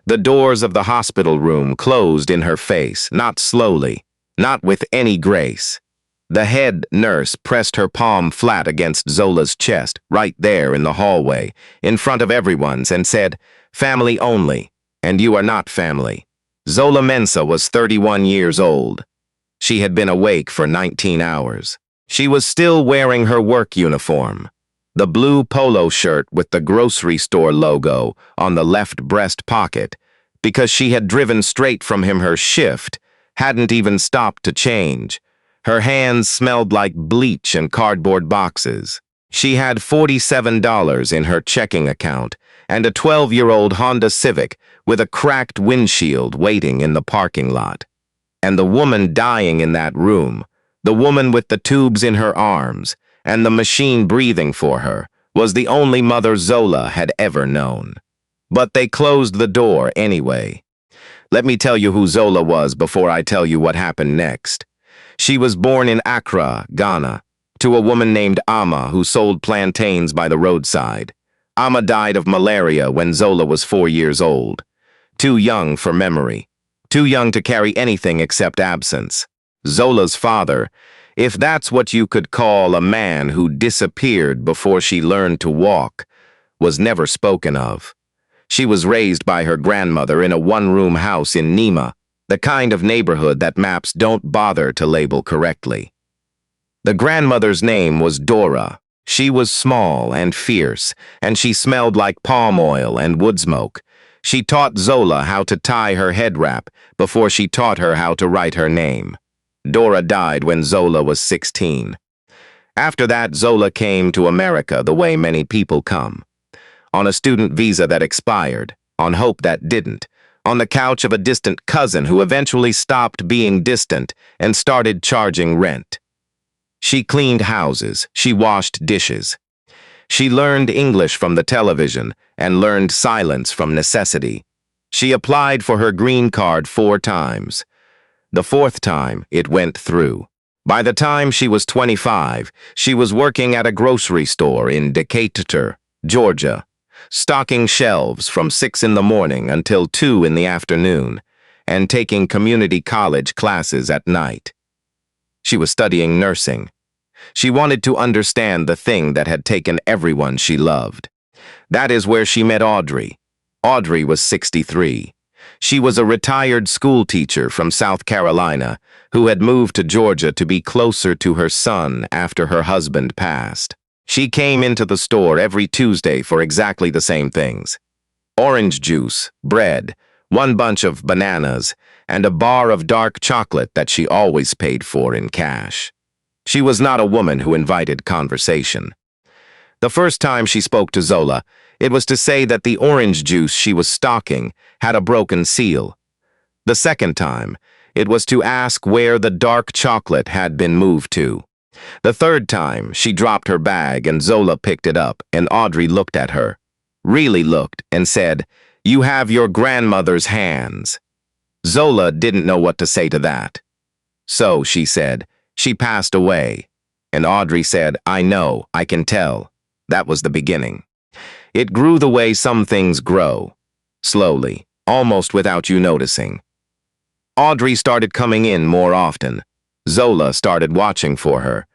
The doors of the hospital room closed in her face, not slowly, not with any grace. The head nurse pressed her palm flat against Zola's chest, right there in the hallway, in front of everyone's, and said, "Family only, and you are not family." Zola Mensah was 31 years old. She had been awake for 19 hours. She was still wearing her work uniform, the blue polo shirt with the grocery store logo on the left breast pocket, because she had driven straight from her shift, hadn't even stopped to change. Her hands smelled like bleach and cardboard boxes. She had $47 in her checking account and a 12-year-old Honda Civic with a cracked windshield waiting in the parking lot. And the woman dying in that room, the woman with the tubes in her arms and the machine breathing for her, was the only mother Zola had ever known. But they closed the door anyway. Let me tell you who Zola was before I tell you what happened next. She was born in Accra, Ghana, to a woman named Ama who sold plantains by the roadside. Ama died of malaria when Zola was 4 years old. Too young for memory. Too young to carry anything except absence. Zola's father, if that's what you could call a man who disappeared before she learned to walk, was never spoken of. She was raised by her grandmother in a one-room house in Nima, the kind of neighborhood that maps don't bother to label correctly. The grandmother's name was Dora. She was small and fierce, and she smelled like palm oil and wood smoke. She taught Zola how to tie her head wrap before she taught her how to write her name. Dora died when Zola was 16. After that, Zola came to America the way many people come. On a student visa that expired, on hope that didn't, on the couch of a distant cousin who eventually stopped being distant and started charging rent. She cleaned houses, she washed dishes. She learned English from the television and learned silence from necessity. She applied for her green card 4 times. The 4th time, it went through. By the time she was 25, she was working at a grocery store in Decatur, Georgia, stocking shelves from 6 in the morning until 2 in the afternoon, and taking community college classes at night. She was studying nursing. She wanted to understand the thing that had taken everyone she loved. That is where she met Audrey. Audrey was 63. She was a retired school teacher from South Carolina who had moved to Georgia to be closer to her son after her husband passed. She came into the store every Tuesday for exactly the same things: orange juice, bread, 1 bunch of bananas, and a bar of dark chocolate that she always paid for in cash. She was not a woman who invited conversation. The first time she spoke to Zola, it was to say that the orange juice she was stocking had a broken seal. The second time, it was to ask where the dark chocolate had been moved to. The third time, she dropped her bag and Zola picked it up, and Audrey looked at her, really looked, and said, "You have your grandmother's hands." Zola didn't know what to say to that. So, she said, "She passed away." And Audrey said, "I know, I can tell." That was the beginning. It grew the way some things grow, slowly, almost without you noticing. Audrey started coming in more often. Zola started watching for her.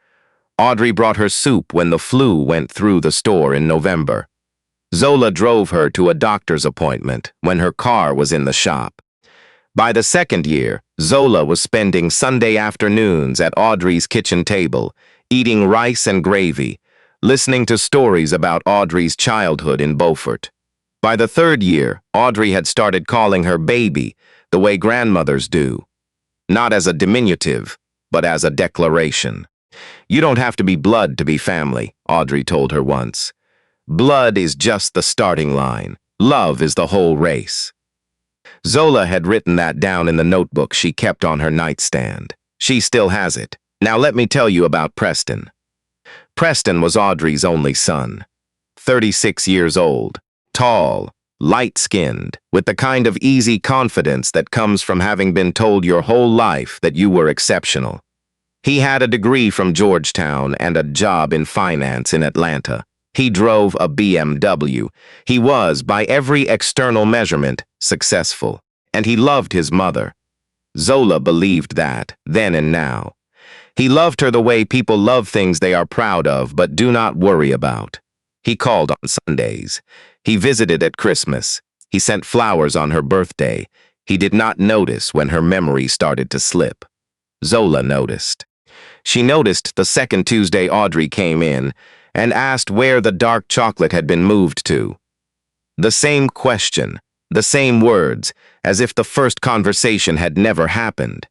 Audrey brought her soup when the flu went through the store in November. Zola drove her to a doctor's appointment when her car was in the shop. By the 2nd year, Zola was spending Sunday afternoons at Audrey's kitchen table, eating rice and gravy, listening to stories about Audrey's childhood in Beaufort. By the 3rd year, Audrey had started calling her baby the way grandmothers do, not as a diminutive, but as a declaration. "You don't have to be blood to be family," Audrey told her once. "Blood is just the starting line. Love is the whole race." Zola had written that down in the notebook she kept on her nightstand. She still has it. Now let me tell you about Preston. Preston was Audrey's only son. 36 years old, tall, light-skinned, with the kind of easy confidence that comes from having been told your whole life that you were exceptional. He had a degree from Georgetown and a job in finance in Atlanta. He drove a BMW. He was, by every external measurement, successful. And he loved his mother. Zola believed that, then and now. He loved her the way people love things they are proud of but do not worry about. He called on Sundays. He visited at Christmas. He sent flowers on her birthday. He did not notice when her memory started to slip. Zola noticed. She noticed the second Tuesday Audrey came in and asked where the dark chocolate had been moved to. The same question, the same words, as if the first conversation had never happened.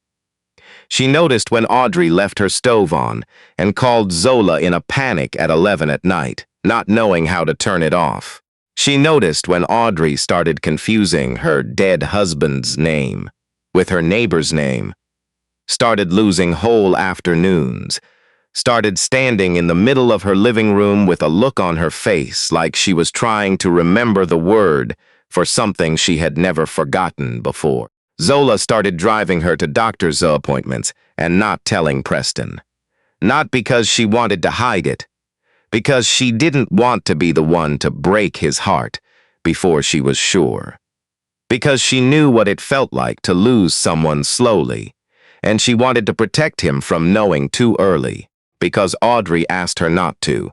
She noticed when Audrey left her stove on and called Zola in a panic at 11 at night, not knowing how to turn it off. She noticed when Audrey started confusing her dead husband's name with her neighbor's name, started losing whole afternoons, started standing in the middle of her living room with a look on her face like she was trying to remember the word for something she had never forgotten before. Zola started driving her to doctor's appointments and not telling Preston. Not because she wanted to hide it, because she didn't want to be the one to break his heart before she was sure. Because she knew what it felt like to lose someone slowly, and she wanted to protect him from knowing too early, because Audrey asked her not to.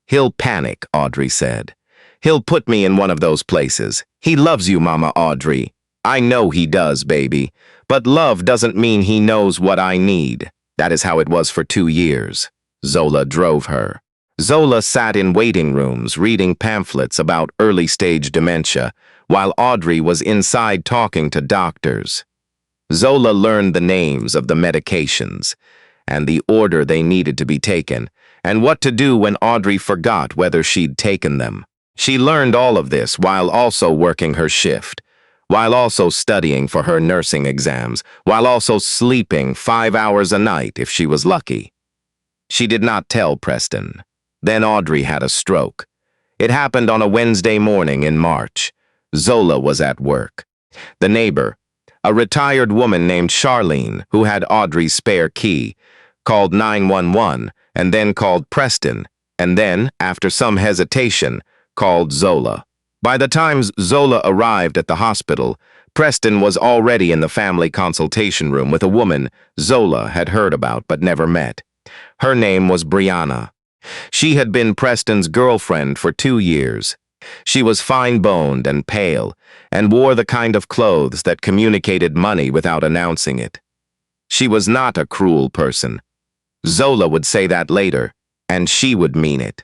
"He'll panic," Audrey said. "He'll put me in one of those places. He loves you, Mama Audrey. I know he does, baby. But love doesn't mean he knows what I need." That is how it was for 2 years. Zola drove her. Zola sat in waiting rooms reading pamphlets about early-stage dementia, while Audrey was inside talking to doctors. Zola learned the names of the medications, and the order they needed to be taken, and what to do when Audrey forgot whether she'd taken them. She learned all of this while also working her shift, while also studying for her nursing exams, while also sleeping 5 hours a night if she was lucky. She did not tell Preston. Then Audrey had a stroke. It happened on a Wednesday morning in March. Zola was at work. The neighbor, a retired woman named Charlene, who had Audrey's spare key, called 911 and then called Preston, and then, after some hesitation, called Zola. By the time Zola arrived at the hospital, Preston was already in the family consultation room with a woman Zola had heard about but never met. Her name was Brianna. She had been Preston's girlfriend for 2 years. She was fine-boned and pale, and wore the kind of clothes that communicated money without announcing it. She was not a cruel person. Zola would say that later, and she would mean it.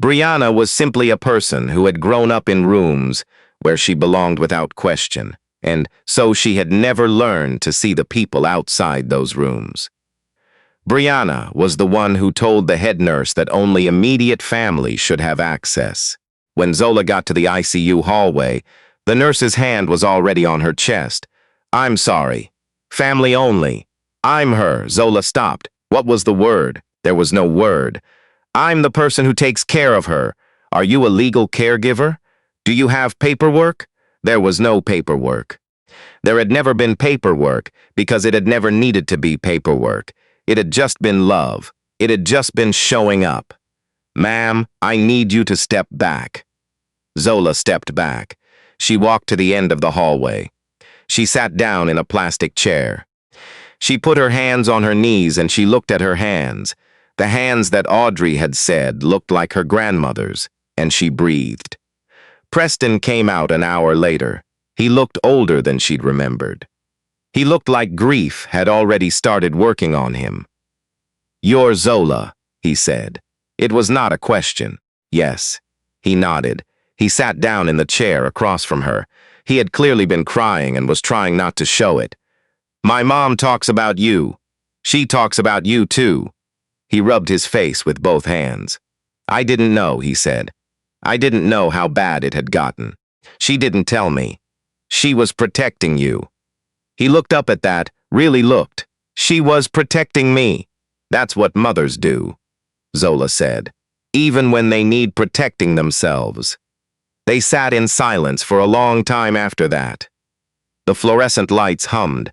Brianna was simply a person who had grown up in rooms where she belonged without question, and so she had never learned to see the people outside those rooms. Brianna was the one who told the head nurse that only immediate family should have access. When Zola got to the ICU hallway, the nurse's hand was already on her chest. "I'm sorry. Family only. I'm her." Zola stopped. What was the word? There was no word. "I'm the person who takes care of her. Are you a legal caregiver? Do you have paperwork?" There was no paperwork. There had never been paperwork because it had never needed to be paperwork. It had just been love. It had just been showing up. "Ma'am, I need you to step back." Zola stepped back. She walked to the end of the hallway. She sat down in a plastic chair. She put her hands on her knees and she looked at her hands. The hands that Audrey had said looked like her grandmother's, and she breathed. Preston came out an hour later. He looked older than she'd remembered. He looked like grief had already started working on him. "You're Zola," he said. It was not a question. Yes. He nodded. He sat down in the chair across from her. He had clearly been crying and was trying not to show it. "My mom talks about you. She talks about you too." He rubbed his face with both hands. "I didn't know," he said. "I didn't know how bad it had gotten. She didn't tell me. She was protecting you." He looked up at that, really looked. "She was protecting me. That's what mothers do," Zola said, "even when they need protecting themselves." They sat in silence for a long time after that. The fluorescent lights hummed.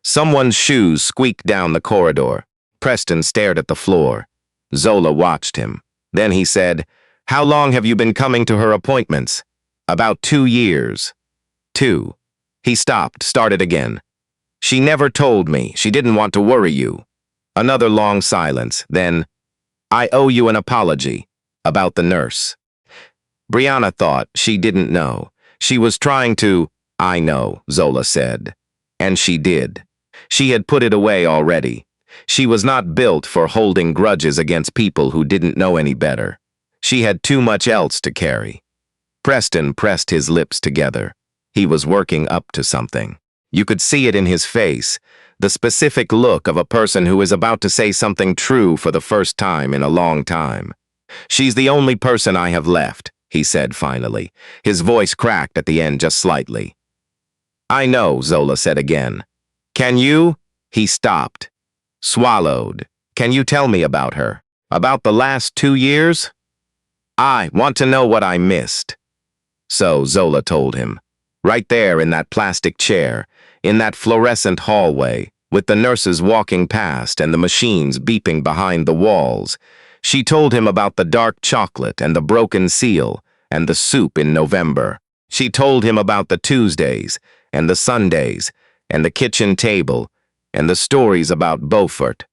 Someone's shoes squeaked down the corridor. Preston stared at the floor. Zola watched him. Then he said, How long have you been coming to her appointments? About 2 years. 2. He stopped, started again. She never told me. She didn't want to worry you. Another long silence. Then, I owe you an apology. About the nurse. Brianna thought she didn't know. She was trying to, I know, Zola said. And she did. She had put it away already. She was not built for holding grudges against people who didn't know any better. She had too much else to carry. Preston pressed his lips together. He was working up to something. You could see it in his face, the specific look of a person who is about to say something true for the first time in a long time. She's the only person I have left, he said finally. His voice cracked at the end just slightly. I know, Zola said again. Can you? He stopped. Swallowed. Can you tell me about her? About the last 2 years? I want to know what I missed. So Zola told him. Right there in that plastic chair, in that fluorescent hallway, with the nurses walking past and the machines beeping behind the walls, she told him about the dark chocolate and the broken seal and the soup in November. She told him about the Tuesdays and the Sundays and the kitchen table and the stories about Beaufort.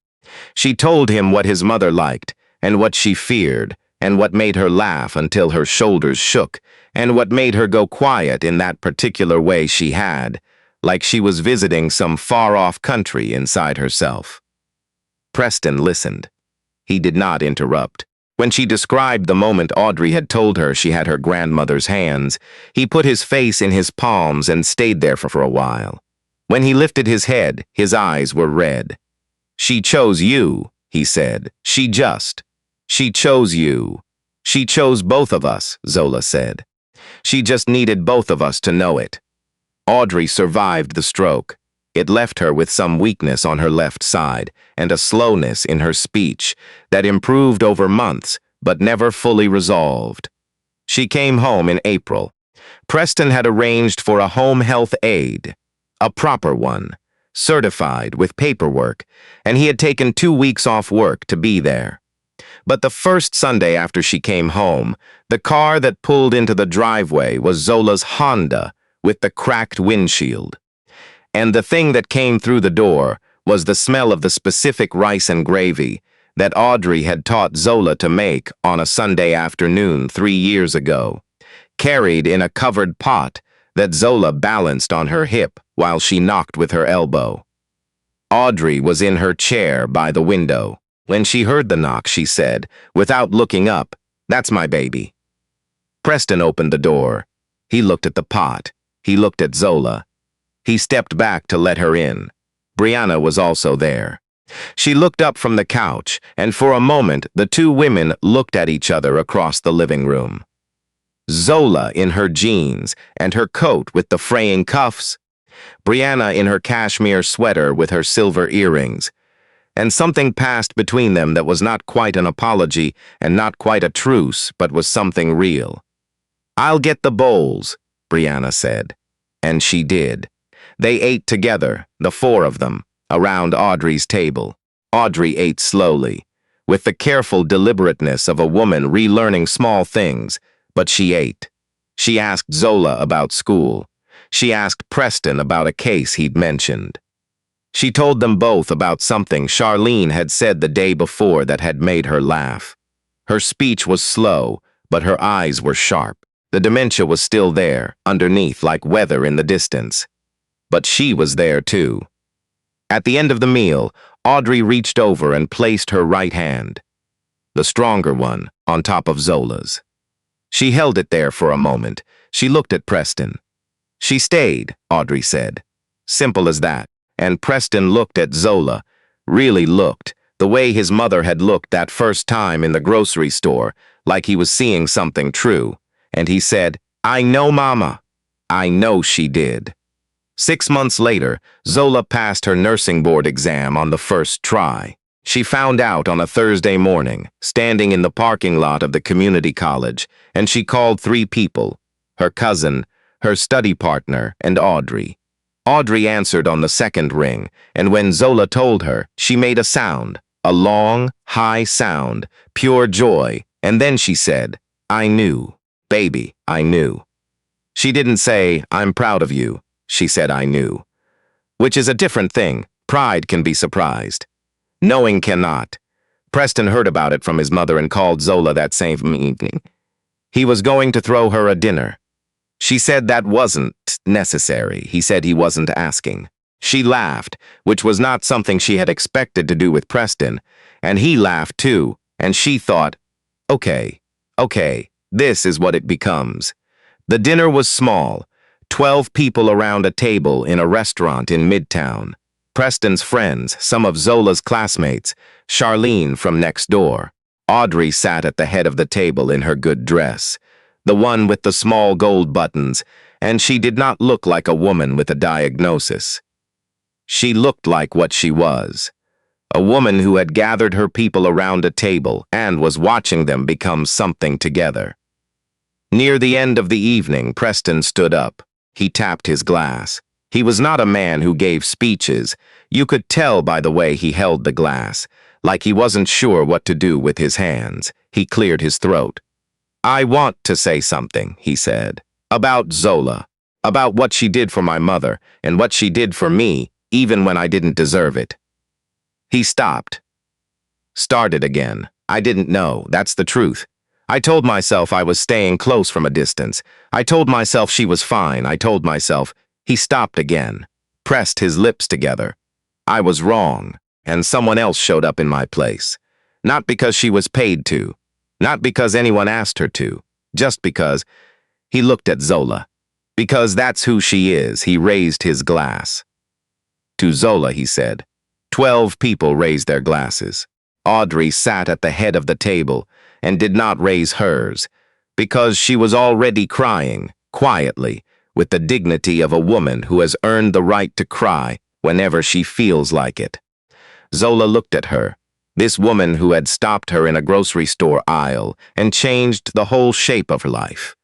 She told him what his mother liked and what she feared and what made her laugh until her shoulders shook and what made her go quiet in that particular way she had, like she was visiting some far-off country inside herself. Preston listened. He did not interrupt. When she described the moment Audrey had told her she had her grandmother's hands, he put his face in his palms and stayed there for a while. When he lifted his head, his eyes were red. She chose you, he said. She chose you. She chose both of us, Zola said. She just needed both of us to know it. Audrey survived the stroke. It left her with some weakness on her left side and a slowness in her speech that improved over months but never fully resolved. She came home in April. Preston had arranged for a home health aide, a proper one, certified with paperwork, and he had taken 2 weeks off work to be there. But the first Sunday after she came home, the car that pulled into the driveway was Zola's Honda with the cracked windshield. And the thing that came through the door was the smell of the specific rice and gravy that Audrey had taught Zola to make on a Sunday afternoon 3 years ago, carried in a covered pot that Zola balanced on her hip while she knocked with her elbow. Audrey was in her chair by the window. When she heard the knock, she said, without looking up, "That's my baby." Preston opened the door. He looked at the pot. He looked at Zola. He stepped back to let her in. Brianna was also there. She looked up from the couch, and for a moment the two women looked at each other across the living room. Zola in her jeans and her coat with the fraying cuffs. Brianna in her cashmere sweater with her silver earrings. And something passed between them that was not quite an apology and not quite a truce, but was something real. "I'll get the bowls," Brianna said. And she did. They ate together, the four of them, around Audrey's table. Audrey ate slowly, with the careful deliberateness of a woman relearning small things, but she ate. She asked Zola about school. She asked Preston about a case he'd mentioned. She told them both about something Charlene had said the day before that had made her laugh. Her speech was slow, but her eyes were sharp. The dementia was still there, underneath like weather in the distance. But she was there too. At the end of the meal, Audrey reached over and placed her right hand, the stronger one, on top of Zola's. She held it there for a moment. She looked at Preston. "She stayed," Audrey said. Simple as that. And Preston looked at Zola, really looked, the way his mother had looked that first time in the grocery store, like he was seeing something true. And he said, "I know, Mama." I know she did. 6 months later, Zola passed her nursing board exam on the first try. She found out on a Thursday morning, standing in the parking lot of the community college, and she called 3 people, her cousin, her study partner, and Audrey. Audrey answered on the second ring, and when Zola told her, she made a sound, a long, high sound, pure joy, and then she said, I knew. Baby, I knew. She didn't say, I'm proud of you. She said, I knew. Which is a different thing. Pride can be surprised. Knowing cannot. Preston heard about it from his mother and called Zola that same evening. He was going to throw her a dinner. She said that wasn't necessary. He said he wasn't asking. She laughed, which was not something she had expected to do with Preston, and he laughed too, and she thought, okay, this is what it becomes. The dinner was small, 12 people around a table in a restaurant in Midtown. Preston's friends, some of Zola's classmates, Charlene from next door. Audrey sat at the head of the table in her good dress, the one with the small gold buttons, and she did not look like a woman with a diagnosis. She looked like what she was, a woman who had gathered her people around a table and was watching them become something together. Near the end of the evening, Preston stood up. He tapped his glass. He was not a man who gave speeches. You could tell by the way he held the glass, like he wasn't sure what to do with his hands. He cleared his throat. I want to say something, he said, about Zola, about what she did for my mother and what she did for me, even when I didn't deserve it. He stopped. Started again. I didn't know, that's the truth. I told myself I was staying close from a distance. I told myself she was fine. I told myself. He stopped again, pressed his lips together. I was wrong, and someone else showed up in my place. Not because she was paid to, not because anyone asked her to, just because. He looked at Zola. Because that's who she is. He raised his glass. To Zola, he said. 12 people raised their glasses. Audrey sat at the head of the table and did not raise hers, because she was already crying, quietly, with the dignity of a woman who has earned the right to cry whenever she feels like it. Zola looked at her, this woman who had stopped her in a grocery store aisle and changed the whole shape of her life,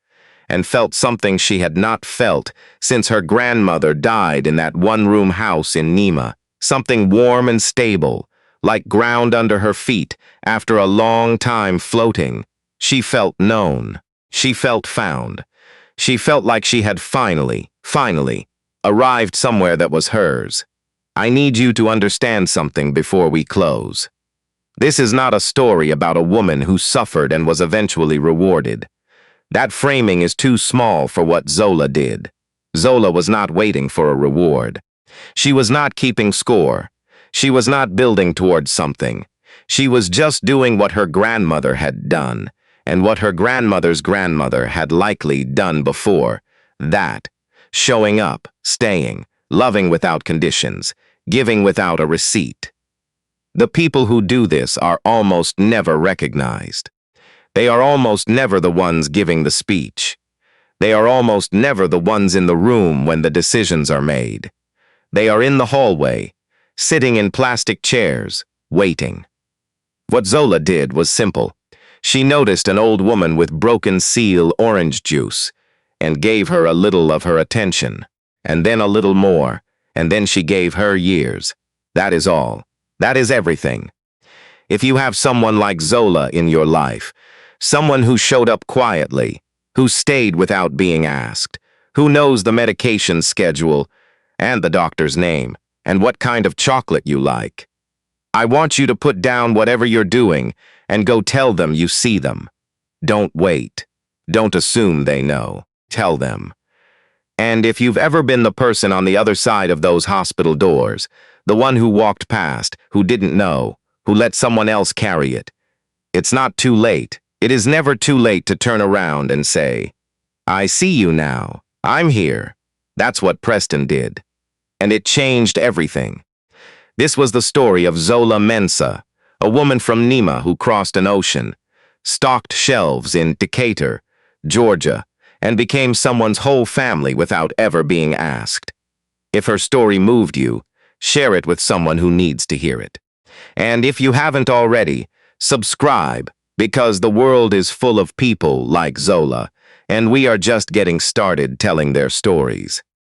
and felt something she had not felt since her grandmother died in that one-room house in Nima, something warm and stable, like ground under her feet after a long time floating. She felt known. She felt found. She felt like she had finally, arrived somewhere that was hers. I need you to understand something before we close. This is not a story about a woman who suffered and was eventually rewarded. That framing is too small for what Zola did. Zola was not waiting for a reward. She was not keeping score. She was not building towards something. She was just doing what her grandmother had done, and what her grandmother's grandmother had likely done before. That. Showing up, staying, loving without conditions, giving without a receipt. The people who do this are almost never recognized. They are almost never the ones giving the speech. They are almost never the ones in the room when the decisions are made. They are in the hallway, sitting in plastic chairs, waiting. What Zola did was simple. She noticed an old woman with broken seal orange juice and gave her a little of her attention, and then a little more, and then she gave her years. That is all. That is everything. If you have someone like Zola in your life, someone who showed up quietly, who stayed without being asked, who knows the medication schedule and the doctor's name, and what kind of chocolate you like, I want you to put down whatever you're doing and go tell them you see them. Don't wait. Don't assume they know. Tell them. And if you've ever been the person on the other side of those hospital doors, the one who walked past, who didn't know, who let someone else carry it, it's not too late. It is never too late to turn around and say, I see you now. I'm here. That's what Preston did. And it changed everything. This was the story of Zola Mensah, a woman from Nima who crossed an ocean, stocked shelves in Decatur, Georgia, and became someone's whole family without ever being asked. If her story moved you, share it with someone who needs to hear it. And if you haven't already, subscribe, because the world is full of people like Zola, and we are just getting started telling their stories.